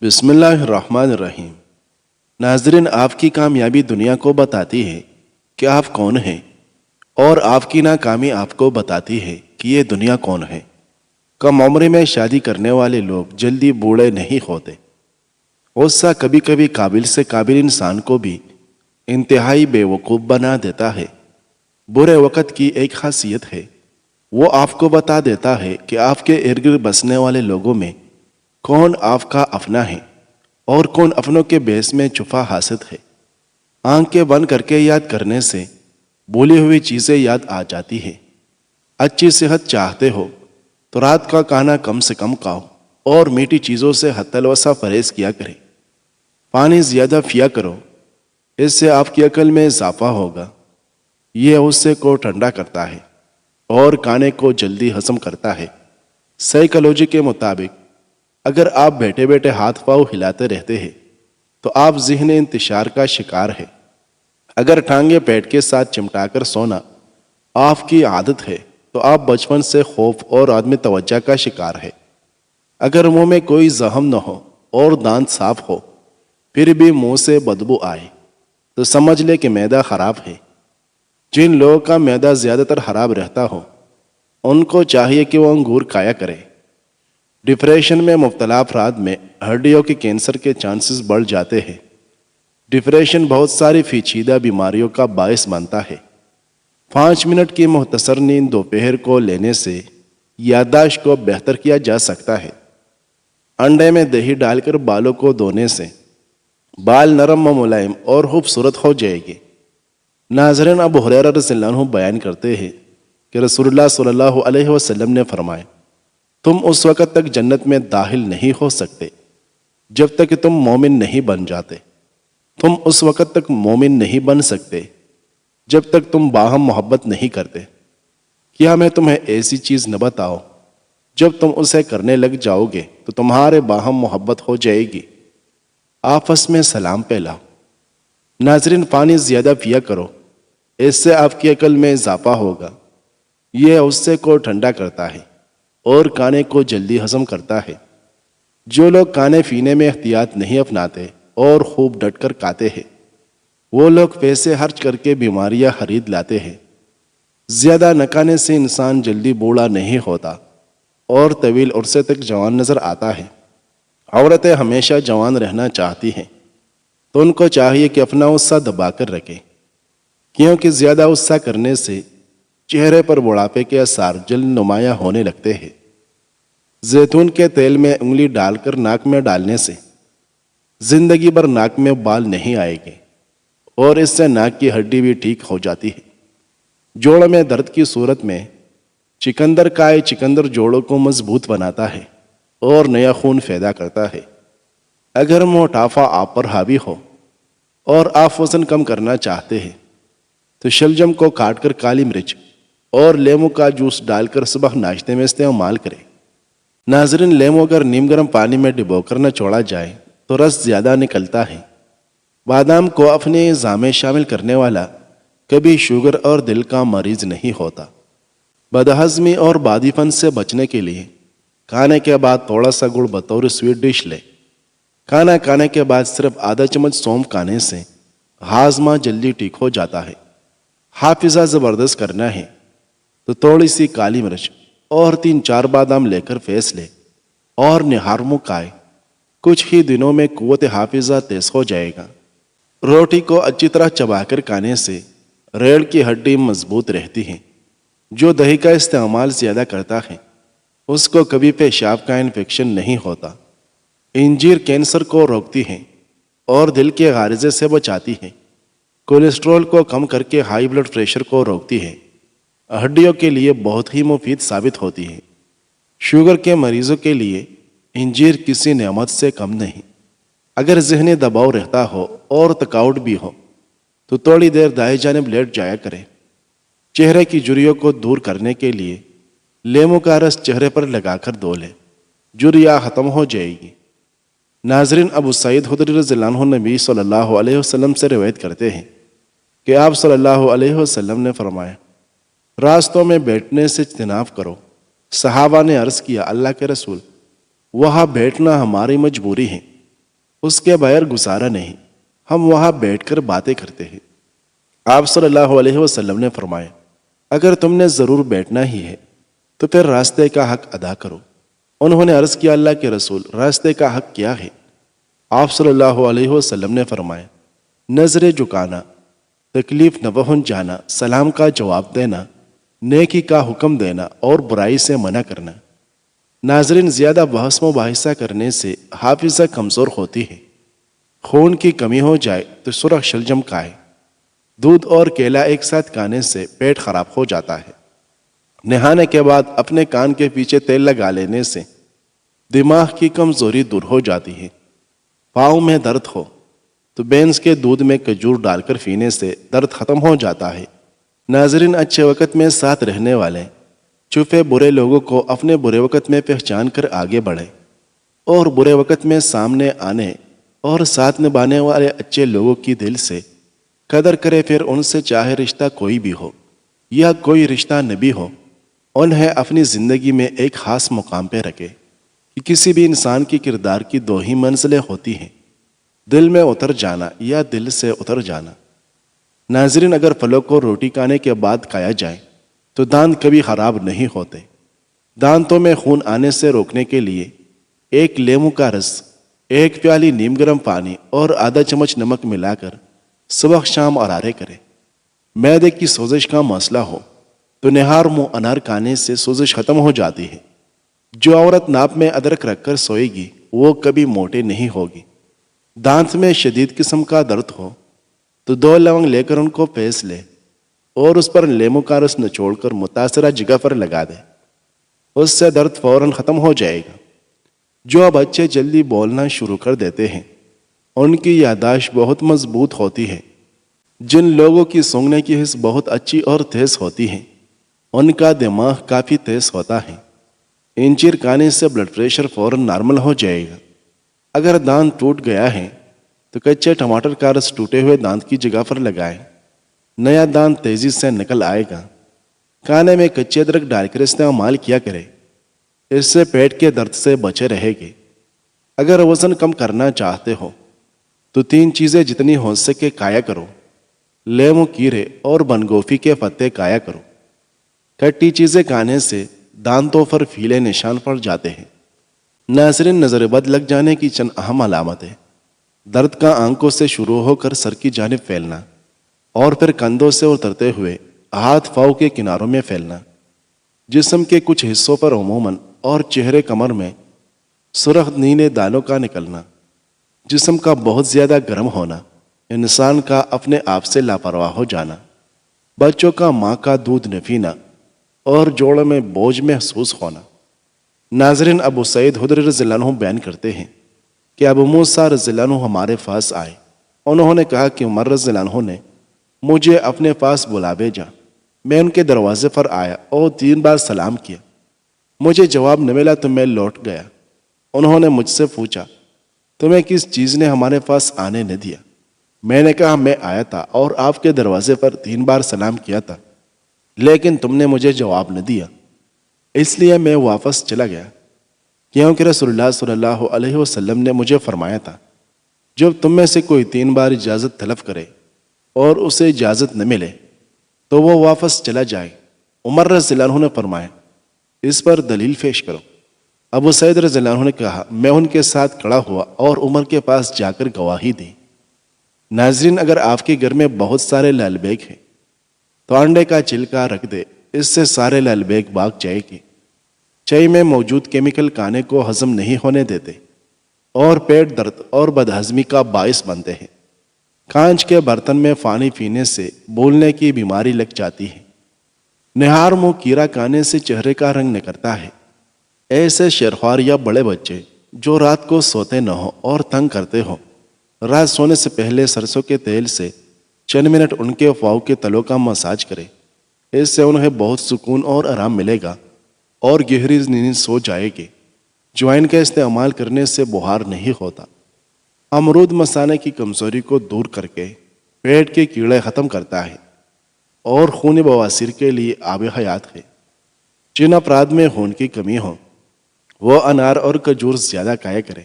بسم اللہ الرحمن الرحیم۔ ناظرین، آپ کی کامیابی دنیا کو بتاتی ہے کہ آپ کون ہیں، اور آپ کی ناکامی آپ کو بتاتی ہے کہ یہ دنیا کون ہے۔ کم عمر میں شادی کرنے والے لوگ جلدی بوڑھے نہیں ہوتے۔ غصہ کبھی کبھی قابل سے قابل انسان کو بھی انتہائی بے وقوف بنا دیتا ہے۔ برے وقت کی ایک خاصیت ہے، وہ آپ کو بتا دیتا ہے کہ آپ کے ارد گرد بسنے والے لوگوں میں کون آپ کا اپنا ہے اور کون اپنوں کے بیس میں چھپا حاسد ہے۔ آنکھیں بند کر کے یاد کرنے سے بھولی ہوئی چیزیں یاد آ جاتی ہے۔ اچھی صحت چاہتے ہو تو رات کا کھانا کم سے کم کھاؤ اور میٹھی چیزوں سے حد الوسع پرہیز کیا کریں۔ پانی زیادہ پیا کرو، اس سے آپ کی عقل میں اضافہ ہوگا۔ یہ غصے کو ٹھنڈا کرتا ہے اور کھانے کو جلدی ہضم کرتا ہے۔ سائیکالوجی کے مطابق اگر آپ بیٹھے بیٹھے ہاتھ پاؤں ہلاتے رہتے ہیں تو آپ ذہنی انتشار کا شکار ہے۔ اگر ٹانگیں پیٹ کے ساتھ چمٹا کر سونا آپ کی عادت ہے تو آپ بچپن سے خوف اور عدم توجہ کا شکار ہے۔ اگر منہ میں کوئی زخم نہ ہو اور دانت صاف ہو پھر بھی منہ سے بدبو آئے تو سمجھ لے کہ معدہ خراب ہے۔ جن لوگوں کا معدہ زیادہ تر خراب رہتا ہو ان کو چاہیے کہ وہ انگور کھایا کرے۔ ڈپریشن میں مبتلا افراد میں ہڈیوں کے کینسر کے چانسز بڑھ جاتے ہیں۔ ڈپریشن بہت ساری پیچیدہ بیماریوں کا باعث بنتا ہے۔ 5 منٹ کی مختصر نیند دوپہر کو لینے سے یادداشت کو بہتر کیا جا سکتا ہے۔ انڈے میں دہی ڈال کر بالوں کو دھونے سے بال نرم و ملائم اور خوبصورت ہو جائے گے۔ ناظرین، ابو ہریرہ رضی اللہ عنہ بیان کرتے ہیں کہ رسول اللہ صلی اللہ علیہ وسلم نے فرمایا، تم اس وقت تک جنت میں داخل نہیں ہو سکتے جب تک کہ تم مومن نہیں بن جاتے۔ تم اس وقت تک مومن نہیں بن سکتے جب تک تم باہم محبت نہیں کرتے۔ کیا میں تمہیں ایسی چیز نہ بتاؤں جب تم اسے کرنے لگ جاؤ گے تو تمہارے باہم محبت ہو جائے گی۔ آپس میں سلام پھیلاؤ۔ ناظرین، پانی زیادہ پیا کرو، اس سے آپ کی عقل میں اضافہ ہوگا۔ یہ غصے کو ٹھنڈا کرتا ہے اور کھانے کو جلدی ہضم کرتا ہے۔ جو لوگ کھانے پینے میں احتیاط نہیں اپناتے اور خوب ڈٹ کر کھاتے ہیں وہ لوگ پیسے خرچ کر کے بیماریاں خرید لاتے ہیں۔ زیادہ نہ کھانے سے انسان جلدی بوڑھا نہیں ہوتا اور طویل عرصے تک جوان نظر آتا ہے۔ عورتیں ہمیشہ جوان رہنا چاہتی ہیں تو ان کو چاہیے کہ اپنا غصہ دبا کر رکھیں، کیونکہ زیادہ غصہ کرنے سے چہرے پر بڑھاپے کے آثار جلد نمایاں ہونے لگتے ہیں۔ زیتون کے تیل میں انگلی ڈال کر ناک میں ڈالنے سے زندگی بھر ناک میں بال نہیں آئے گے اور اس سے ناک کی ہڈی بھی ٹھیک ہو جاتی ہے۔ جوڑوں میں درد کی صورت میں چکندر کائے چکندر جوڑوں کو مضبوط بناتا ہے اور نیا خون پیدا کرتا ہے۔ اگر موٹافا آپ پر حاوی ہو اور آپ وزن کم کرنا چاہتے ہیں تو شلجم کو کاٹ کر کالی مرچ اور لیمو کا جوس ڈال کر صبح ناشتے میں استعمال کریں۔ ناظرین، لیمو اگر نیم گرم پانی میں ڈبو کر نچوڑا جائے تو رس زیادہ نکلتا ہے۔ بادام کو اپنے غذا میں شامل کرنے والا کبھی شوگر اور دل کا مریض نہیں ہوتا۔ بدہضمی اور بادی پن سے بچنے کے لیے کھانے کے بعد تھوڑا سا گڑ بطور سویٹ ڈش لیں۔ کھانا کھانے کے بعد صرف آدھا چمچ سونف کھانے سے ہاضمہ جلدی ٹھیک ہو جاتا ہے۔ حافظہ زبردست کرنا ہے تو تھوڑی سی کالی مرچ اور 3-4 بادام لے کر پیس لے اور نہار منہ کھائے۔ کچھ ہی دنوں میں قوت حافظہ تیز ہو جائے گا۔ روٹی کو اچھی طرح چبا کر کھانے سے ریڑھ کی ہڈی مضبوط رہتی ہے۔ جو دہی کا استعمال زیادہ کرتا ہے اس کو کبھی پیشاب کا انفیکشن نہیں ہوتا۔ انجیر کینسر کو روکتی ہے اور دل کے غارضے سے بچاتی ہے۔ کولیسٹرول کو کم کر کے ہائی بلڈ پریشر کو روکتی ہے۔ ہڈیوں کے لیے بہت ہی مفید ثابت ہوتی ہے۔ شوگر کے مریضوں کے لیے انجیر کسی نعمت سے کم نہیں۔ اگر ذہنی دباؤ رہتا ہو اور تھکاوٹ بھی ہو تو تھوڑی دیر دائیں جانب لیٹ جایا کریں۔ چہرے کی جھریوں کو دور کرنے کے لیے لیمو کا رس چہرے پر لگا کر دھو لیں، جھریاں ختم ہو جائے گی۔ ناظرین، ابو سعید خدری رضی اللہ عنہ نبی صلی اللہ علیہ وسلم سے روایت کرتے ہیں کہ آپ صلی اللہ علیہ وسلم نے فرمایا، راستوں میں بیٹھنے سے اجتناب کرو۔ صحابہ نے عرض کیا، اللہ کے رسول، وہاں بیٹھنا ہماری مجبوری ہے، اس کے بغیر گزارا نہیں، ہم وہاں بیٹھ کر باتیں کرتے ہیں۔ آپ صلی اللہ علیہ وسلم نے فرمایا، اگر تم نے ضرور بیٹھنا ہی ہے تو پھر راستے کا حق ادا کرو۔ انہوں نے عرض کیا، اللہ کے رسول، راستے کا حق کیا ہے؟ آپ صلی اللہ علیہ وسلم نے فرمایا، نظر جھکانا، تکلیف نہ پہنچانا، سلام کا جواب دینا، نیکی کا حکم دینا اور برائی سے منع کرنا۔ ناظرین، زیادہ بحث مباحثہ کرنے سے حافظہ کمزور ہوتی ہے۔ خون کی کمی ہو جائے تو سرخ شلجم کھائے۔ دودھ اور کیلا ایک ساتھ کھانے سے پیٹ خراب ہو جاتا ہے۔ نہانے کے بعد اپنے کان کے پیچھے تیل لگا لینے سے دماغ کی کمزوری دور ہو جاتی ہے۔ پاؤں میں درد ہو تو بینس کے دودھ میں کھجور ڈال کر پینے سے درد ختم ہو جاتا ہے۔ ناظرین، اچھے وقت میں ساتھ رہنے والے چھپے برے لوگوں کو اپنے برے وقت میں پہچان کر آگے بڑھے، اور برے وقت میں سامنے آنے اور ساتھ نبھانے والے اچھے لوگوں کی دل سے قدر کرے، پھر ان سے چاہے رشتہ کوئی بھی ہو یا کوئی رشتہ نہ بھی ہو، انہیں اپنی زندگی میں ایک خاص مقام پہ رکھے۔ کہ کسی بھی انسان کی کردار کی دو ہی منزلیں ہوتی ہیں، دل میں اتر جانا یا دل سے اتر جانا۔ ناظرین، اگر پھلوں کو روٹی کھانے کے بعد کھایا جائے تو دانت کبھی خراب نہیں ہوتے۔ دانتوں میں خون آنے سے روکنے کے لیے ایک لیمو کا رس، ایک پیالی نیم گرم پانی اور آدھا چمچ نمک ملا کر صبح شام غرارے کرے۔ معدے کی سوزش کا مسئلہ ہو تو نہار منہ انار کھانے سے سوزش ختم ہو جاتی ہے۔ جو عورت ناپ میں ادرک رکھ کر سوئے گی وہ کبھی موٹے نہیں ہوگی۔ دانت میں شدید قسم کا درد ہو تو 2 لونگ لے کر ان کو پیس لے اور اس پر لیمو کا رس نچوڑ کر متاثرہ جگہ پر لگا دے، اس سے درد فوراً ختم ہو جائے گا۔ جو بچے جلدی بولنا شروع کر دیتے ہیں ان کی یادداشت بہت مضبوط ہوتی ہے۔ جن لوگوں کی سونگنے کی حس بہت اچھی اور تیز ہوتی ہے ان کا دماغ کافی تیز ہوتا ہے۔ انجیر کھانے سے بلڈ پریشر فوراً نارمل ہو جائے گا۔ اگر دانت ٹوٹ گیا ہے تو کچے ٹماٹر کا رس ٹوٹے ہوئے دانت کی جگہ پر لگائیں، نیا دانت تیزی سے نکل آئے گا۔ کھانے میں کچے ادرک ڈال کر استعمال کیا کرے، اس سے پیٹ کے درد سے بچے رہے گے۔ اگر وزن کم کرنا چاہتے ہو تو 3 چیزیں جتنی ہو سکے کھایا کرو۔ لیمو کیرے اور بند گوبھی کے پتے کھایا کرو۔ کھٹی چیزیں کھانے سے دانتوں پر پیلے نشان پڑ جاتے ہیں۔ ناظرین، نظر بد لگ جانے کی چند اہم علامتیں: درد کا آنکھوں سے شروع ہو کر سر کی جانب پھیلنا اور پھر کندھوں سے اترتے ہوئے ہاتھ پاؤں کے کناروں میں پھیلنا، جسم کے کچھ حصوں پر عموماً اور چہرے کمر میں سرخ نیلے دانوں کا نکلنا، جسم کا بہت زیادہ گرم ہونا، انسان کا اپنے آپ سے لاپرواہ ہو جانا، بچوں کا ماں کا دودھ نہ پینا اور جوڑوں میں بوجھ محسوس ہونا۔ ناظرین، ابو سعید خدری رضی اللہ عنہ بیان کرتے ہیں کہ ابو موسیٰ رضی اللہ عنہ ہمارے پاس آئے۔ انہوں نے کہا کہ عمر رضی اللہ عنہ نے مجھے اپنے پاس بلا بھیجا۔ میں ان کے دروازے پر آیا اور 3 بار سلام کیا۔ مجھے جواب نہ ملا تو میں لوٹ گیا۔ انہوں نے مجھ سے پوچھا، تمہیں کس چیز نے ہمارے پاس آنے نہ دیا؟ میں نے کہا، میں آیا تھا اور آپ کے دروازے پر 3 بار سلام کیا تھا، لیکن تم نے مجھے جواب نہ دیا، اس لیے میں واپس چلا گیا، کیونکہ رسول اللہ صلی اللہ علیہ وسلم نے مجھے فرمایا تھا، جب تم میں سے کوئی 3 بار اجازت طلب کرے اور اسے اجازت نہ ملے تو وہ واپس چلا جائے۔ عمر رضی اللہ عنہ نے فرمایا، اس پر دلیل پیش کرو۔ ابو سعید رضی اللہ عنہ نے کہا، میں ان کے ساتھ کھڑا ہوا اور عمر کے پاس جا کر گواہی دی۔ ناظرین، اگر آپ کے گھر میں بہت سارے لال بیگ ہیں تو انڈے کا چھلکا رکھ دے، اس سے سارے لال بیگ بھاگ جائے گی۔ چائے میں موجود کیمیکل کھانے کو ہضم نہیں ہونے دیتے اور پیٹ درد اور بدہضمی کا باعث بنتے ہیں۔ کانچ کے برتن میں پانی پینے سے بولنے کی بیماری لگ جاتی ہے۔ نہار منہ کیڑا کھانے سے چہرے کا رنگ نکھرتا ہے۔ ایسے شیرخوار یا بڑے بچے جو رات کو سوتے نہ ہو اور تنگ کرتے ہو، رات سونے سے پہلے سرسوں کے تیل سے چند منٹ ان کے پاؤں کے تلوں کا مساج کرے، اس سے انہیں بہت سکون اور آرام ملے گا اور گہری نیند سو جائے گی۔ جوائن کا استعمال کرنے سے بخار نہیں ہوتا۔ امرود مثانے کی کمزوری کو دور کر کے پیٹ کے کیڑے ختم کرتا ہے اور خون بواسیر کے لیے آب حیات ہے۔ جن افراد میں خون کی کمی ہو وہ انار اور کھجور زیادہ کھایا کرے۔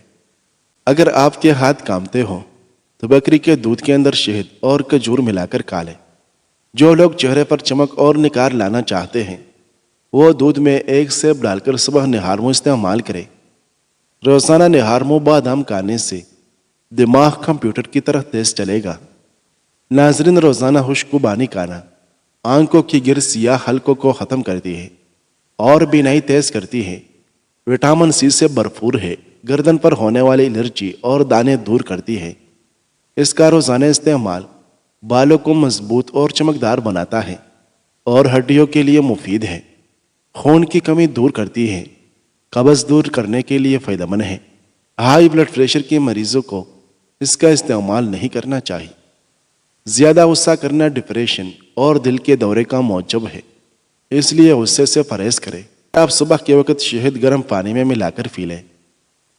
اگر آپ کے ہاتھ کامتے ہوں تو بکری کے دودھ کے اندر شہد اور کھجور ملا کر کھا لیں۔ جو لوگ چہرے پر چمک اور نکھار لانا چاہتے ہیں وہ دودھ میں ایک سیب ڈال کر صبح نہار منہ استعمال کریں۔ روزانہ نہار منہ بادام کھانے سے دماغ کمپیوٹر کی طرح تیز چلے گا۔ ناظرین، روزانہ خوشبوانی کھانا آنکھوں کی گرد سیاہ حلقوں کو ختم کرتی ہے اور بینائی تیز کرتی ہے۔ وٹامن سی سے بھرپور ہے، گردن پر ہونے والی الرجی اور دانے دور کرتی ہے۔ اس کا روزانہ استعمال بالوں کو مضبوط اور چمکدار بناتا ہے اور ہڈیوں کے لیے مفید ہے۔ خون کی کمی دور کرتی ہے، قبض دور کرنے کے لیے فائدہ مند ہے۔ ہائی بلڈ پریشر کے مریضوں کو اس کا استعمال نہیں کرنا چاہیے۔ زیادہ غصہ کرنا ڈپریشن اور دل کے دورے کا موجب ہے، اس لیے غصے سے پرہیز کریں۔ آپ صبح کے وقت شہد گرم پانی میں ملا کر پی لیں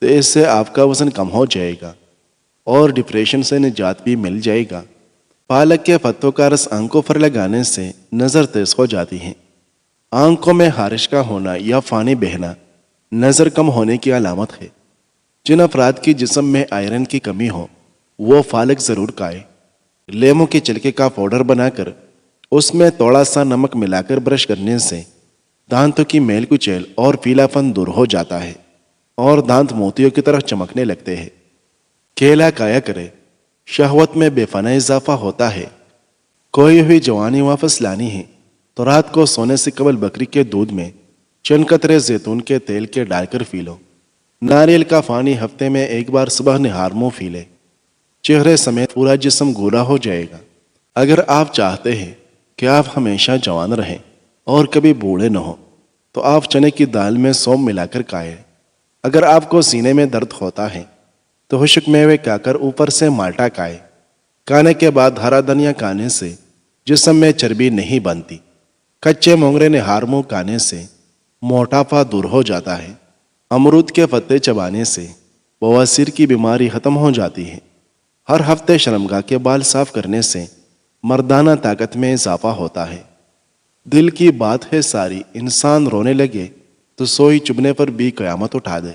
تو اس سے آپ کا وزن کم ہو جائے گا اور ڈپریشن سے نجات بھی مل جائے گا۔ پالک کے پتوں کا رس آنکھوں پر لگانے سے نظر تیز ہو جاتی ہے۔ آنکھوں میں خارش کا ہونا یا پانی بہنا نظر کم ہونے کی علامت ہے۔ جن افراد کی جسم میں آئرن کی کمی ہو وہ پالک ضرور کھائیں۔ لیموں کے چھلکے کا پاؤڈر بنا کر اس میں تھوڑا سا نمک ملا کر برش کرنے سے دانتوں کی میل کچیل اور پیلا پن دور ہو جاتا ہے اور دانت موتیوں کی طرح چمکنے لگتے ہیں۔ کیلا کھایا کرے، شہوت میں بے پناہ اضافہ ہوتا ہے۔ کوئی ہوئی جوانی واپس لانی ہے تو رات کو سونے سے قبل بکری کے دودھ میں چند قطرے زیتون کے تیل کے ڈال کر پی لو۔ ناریل کا پانی ہفتے میں ایک بار صبح نہار منہ پی لے، چہرے سمیت پورا جسم گولا ہو جائے گا۔ اگر آپ چاہتے ہیں کہ آپ ہمیشہ جوان رہیں اور کبھی بوڑھے نہ ہوں تو آپ چنے کی دال میں سونف ملا کر کھائیں۔ اگر آپ کو سینے میں درد ہوتا ہے تو خشک میوے کھا کر اوپر سے مالٹا کھائیں۔ کھانے کے بعد ہرا دھنیا کھانے سے جسم میں چربی نہیں بنتی۔ کچے مونگرے نہار منہ کھانے سے موٹاپا دور ہو جاتا ہے۔ امرود کے پتے چبانے سے بواسیر کی بیماری ختم ہو جاتی ہے۔ ہر ہفتے شرمگاہ کے بال صاف کرنے سے مردانہ طاقت میں اضافہ ہوتا ہے۔ دل کی بات ہے ساری، انسان رونے لگے تو سوئی چبھنے پر بھی قیامت اٹھا دے۔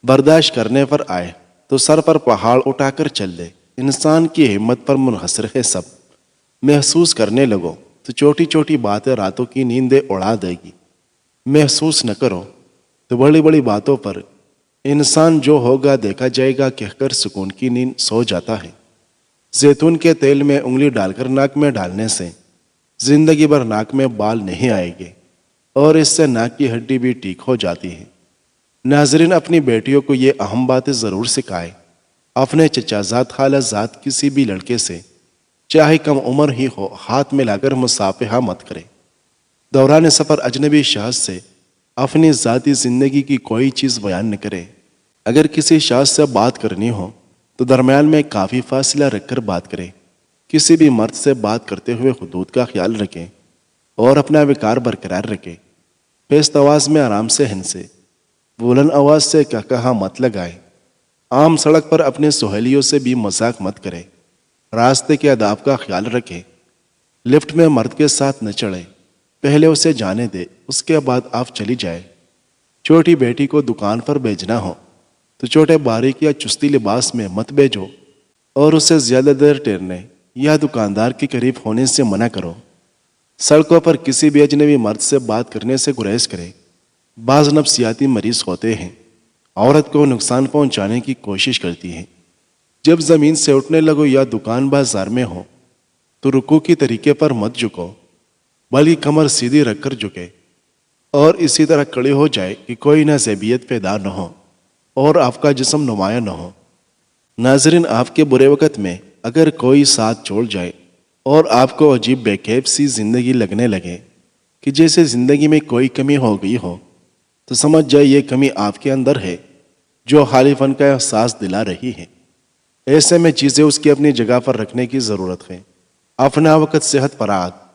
برداشت کرنے پر آئے تو سر پر پہاڑ اٹھا کر چل دے۔ انسان کی ہمت پر منحصر ہے سب۔ محسوس کرنے لگو تو چھوٹی چھوٹی باتیں راتوں کی نیندیں اڑا دے گی۔ محسوس نہ کرو تو بڑی بڑی باتوں پر انسان جو ہوگا دیکھا جائے گا کہہ کر سکون کی نیند سو جاتا ہے۔ زیتون کے تیل میں انگلی ڈال کر ناک میں ڈالنے سے زندگی بھر ناک میں بال نہیں آئے گے اور اس سے ناک کی ہڈی بھی ٹھیک ہو جاتی ہے۔ ناظرین، اپنی بیٹیوں کو یہ اہم باتیں ضرور سکھائیں۔ اپنے چچا زاد خالہ زاد کسی بھی لڑکے سے چاہے کم عمر ہی ہو ہاتھ ملا کر مصافحہ مت کریں۔ دوران سفر اجنبی شخص سے اپنی ذاتی زندگی کی کوئی چیز بیان نہ کریں۔ اگر کسی شخص سے بات کرنی ہو تو درمیان میں کافی فاصلہ رکھ کر بات کریں۔ کسی بھی مرد سے بات کرتے ہوئے حدود کا خیال رکھیں اور اپنا وقار برقرار رکھیں۔ پست آواز میں آرام سے ہنسیں، بلند آواز سے کہا مت لگائیں۔ عام سڑک پر اپنے سہیلیوں سے بھی مذاق مت کریں۔ راستے کے آداب کا خیال رکھیں۔ لفٹ میں مرد کے ساتھ نہ چڑھیں، پہلے اسے جانے دے، اس کے بعد آپ چلی جائیں۔ چھوٹی بیٹی کو دکان پر بھیجنا ہو تو چھوٹے باریک یا چستی لباس میں مت بھیجو اور اسے زیادہ دیر ٹھہرنے یا دکاندار کے قریب ہونے سے منع کرو۔ سڑکوں پر کسی بھی اجنبی مرد سے بات کرنے سے گریز کریں۔ بعض نفسیاتی مریض ہوتے ہیں، عورت کو نقصان پہنچانے کی کوشش کرتی ہیں۔ جب زمین سے اٹھنے لگو یا دکان بازار میں ہو تو رکوع کی طریقے پر مت جھکو، بلکہ کمر سیدھی رکھ کر جھکے اور اسی طرح کھڑی ہو جائے کہ کوئی نازیبیت پیدا نہ ہو اور آپ کا جسم نمایاں نہ ہو۔ ناظرین، آپ کے برے وقت میں اگر کوئی ساتھ چھوڑ جائے اور آپ کو عجیب بے کیف سی زندگی لگنے لگے کہ جیسے زندگی میں کوئی کمی ہو گئی ہو تو سمجھ جائے یہ کمی آپ کے اندر ہے جو خالی فن کا احساس دلا رہی ہے۔ ایسے میں چیزیں اس کی اپنی جگہ پر رکھنے کی ضرورت ہے۔ اپنا وقت، صحت، فراغت،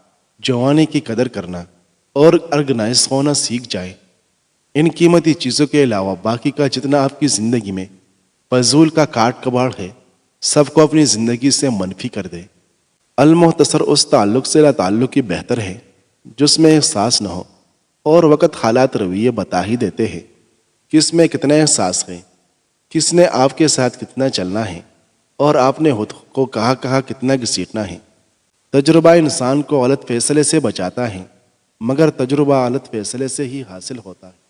جوانی کی قدر کرنا اور آرگنائز ہونا سیکھ جائے۔ ان قیمتی چیزوں کے علاوہ باقی کا جتنا آپ کی زندگی میں فضول کا کاٹ کباڑ ہے سب کو اپنی زندگی سے منفی کر دے۔ المختصر اس تعلق سے لا تعلقی بہتر ہے جس میں احساس نہ ہو، اور وقت حالات رویے بتا ہی دیتے ہیں کہ اس میں کتنا احساس ہے۔ کس نے آپ کے ساتھ کتنا چلنا ہے اور آپ نے خود کو کہاں کتنا گھسیٹنا ہے۔ تجربہ انسان کو غلط فیصلے سے بچاتا ہے، مگر تجربہ غلط فیصلے سے ہی حاصل ہوتا ہے۔